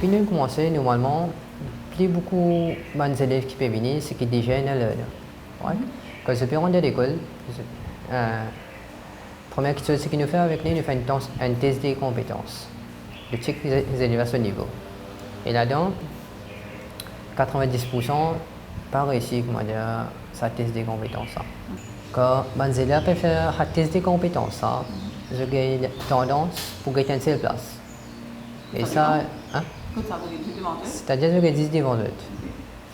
depuis nous commençons, normalement, plus beaucoup d'élèves qui peuvent venir, c'est qui déjà sont là. Ouais. Quand je peux rentrer à l'école, première chose c'est qu'il nous fait avec nous, nous faisons un test des compétences. De check les élèves à ce niveau. Et là-dedans, 90% pas réussi, comment dire, ça test des compétences. Quand les élèves peuvent faire un test des compétences, je gagne tendance pour gagner une seule place. Et ça, hein? C'est-à-dire que je gagne 10 devant l'autre.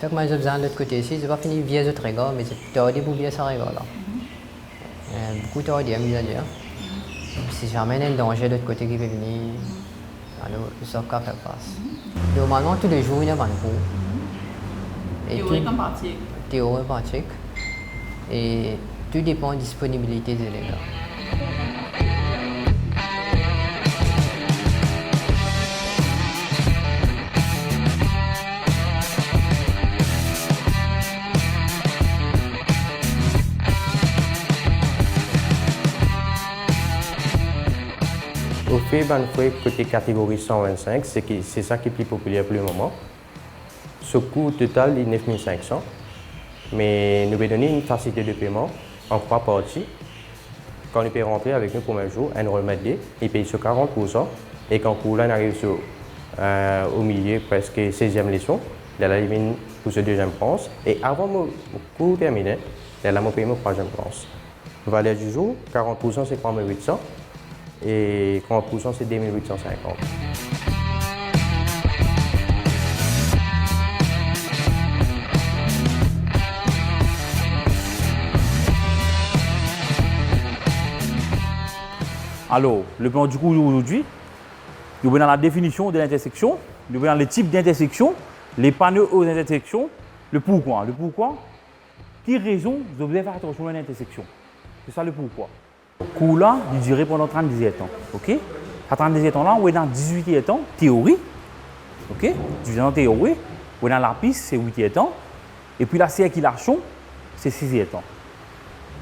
Fait que moi j'ai besoin de l'autre côté ici, je vais pas finir via ce regard, mais c'est tardé pour bien ça regard là. Beaucoup tardé à mieux à dire. Si jamais un danger de l'autre côté qui peut venir, alors ça va faire face. Normalement tous les jours il y a un cours. Théorie comme pratique. Théorie pratique. Et tout dépend de la disponibilité des élèves. Au fait, côté catégorie 125, c'est ça qui est plus populaire pour le moment. Ce coût total est 9 500, mais nous allons donner une facilité de paiement en 3 parties. Quand nous pouvons rentrer avec nous pour un jour, un remettre, il paye sur 40%, et quand on arrive au milieu, presque 16e leçon, il la limite pour ce deuxième France, et avant le cours terminé, il a mon paiement pour troisième France. Valeur du jour, 40% c'est 3800. Et 30% c'est 2850. Alors, le plan du cours aujourd'hui, nous venons dans la définition de l'intersection, nous venons dans les types d'intersection, les panneaux aux intersections, le pourquoi. Le pourquoi, quelle raison vous devez faire attention à l'intersection. C'est ça le pourquoi. Le cours là, il durait pendant 37 ans. Ok? À 37 ans là, on est dans 18 ans, théorie. Ok? 18 ans théorie. On est dans la piste, c'est 8 ans. Et puis la circulation, c'est 6 ans.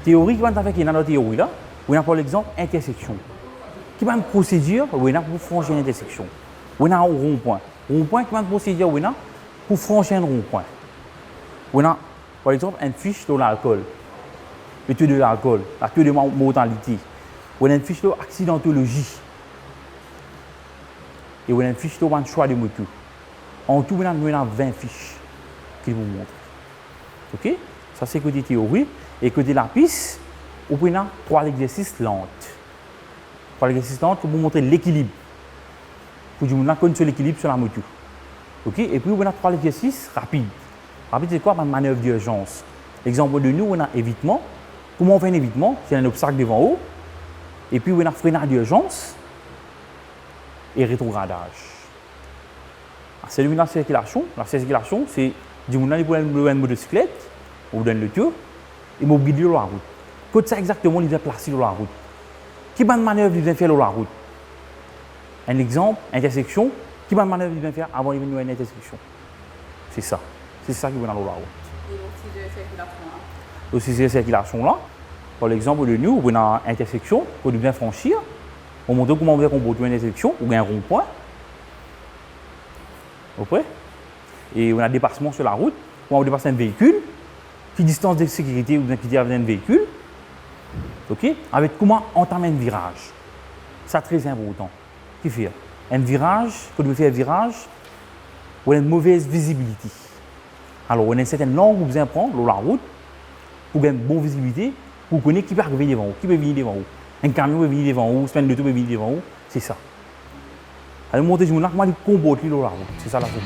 Théorie, quand on fait dans la théorie là, on a par exemple intersection. Qui va une procédure on a pour franchir une intersection. On a un rond-point. Rond-point, qui va une procédure on a pour franchir un rond-point. On a par exemple une fiche de l'alcool. Le taux de l'alcool, la taux de mortalité. On a une fiche d'accidentologie. Et on a une fiche de choix de moto. En tout, on a 20 fiches qui vous montrent. Ok? Ça, c'est côté théorie. Et côté la piste, on a 3 exercices lents. 3 exercices lents pour vous montrer l'équilibre. Pour vous connaître l'équilibre sur la moto. Ok? Et puis, on a 3 exercices rapides. Rapide, c'est quoi? Une manœuvre d'urgence. L'exemple de nous, on a évitement. Comment on fait un évitement? C'est un obstacle devant haut. Et puis, on a freinage d'urgence et rétrogradage. C'est la circulation. La circulation, c'est du monde qui a une motocyclette, on vous donne le tour, et on guide sur la route. Quand ça exactement, il vient placer sur la route. Quelle manœuvre il vient faire sur la route? Un exemple, intersection. Quelle manœuvre il vient faire avant de venir à une intersection? C'est ça. C'est ça qui vient dans la route. Et aussi de circulation là. Aussi de circulation là. Par exemple, de nous, on a une intersection qu'on doit franchir. On montre comment on veut comporter une intersection ou un rond-point. Okay. Et on a un dépassement sur la route. Comment on dépasse un véhicule. Qui distance de sécurité ou qui avec un véhicule. Ok. Avec comment entamer un virage. C'est très important. Qui fait un virage, quand on fait un virage, on a une mauvaise visibilité. Alors, on a une certaine langue où vous allez prendre la route pour gagner une bonne visibilité, pour connaître qui peut arriver devant vous, qui peut venir devant vous. Un camion peut venir devant vous, semaine de tout peut venir devant vous, c'est ça. Alors, monter du monde, comment il comporte la route, c'est ça la chose.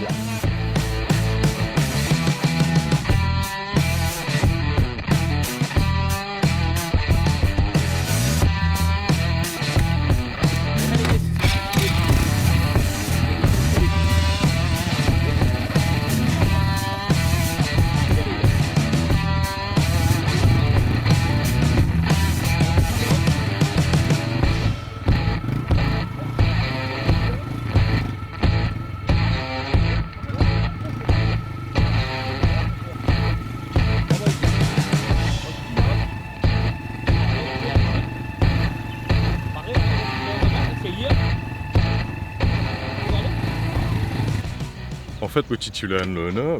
fait, le titulaire learner,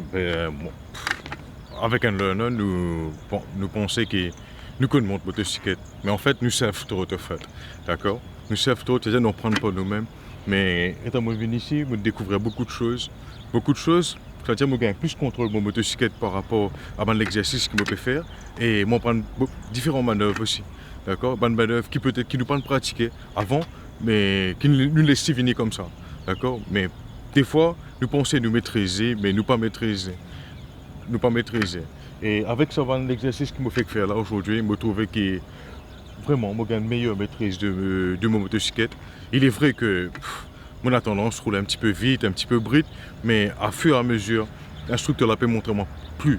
avec un learner, nous pensons que nous connaissons notre motocyclette. Mais en fait, nous savons trop de fait. D'accord? Nous savons trop, c'est-à-dire nous prendre pas nous-mêmes. Mais étant venu ici, je découvrais beaucoup de choses. Beaucoup de choses, c'est-à-dire que je gagne plus contrôle de mon motocyclette par rapport à l'exercice que je peux faire. Et je prends différentes manœuvres aussi. D'accord? Des manœuvres qui nous prennent pratiquer avant, mais qui nous laissent venir comme ça. D'accord? Mais des fois, nous pensons nous maîtriser, mais nous pas maîtriser. Nous pas maîtriser. Et avec ça, l'exercice que je fais faire là aujourd'hui, je me trouve que vraiment, je gagne une meilleure maîtrise de mon motocyclette. Il est vrai que mon tendance roule un petit peu vite, un petit peu brute, mais à fur et à mesure, l'instructeur là peut montrer moi plus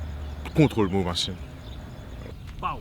contrôle de mon machine. Wow.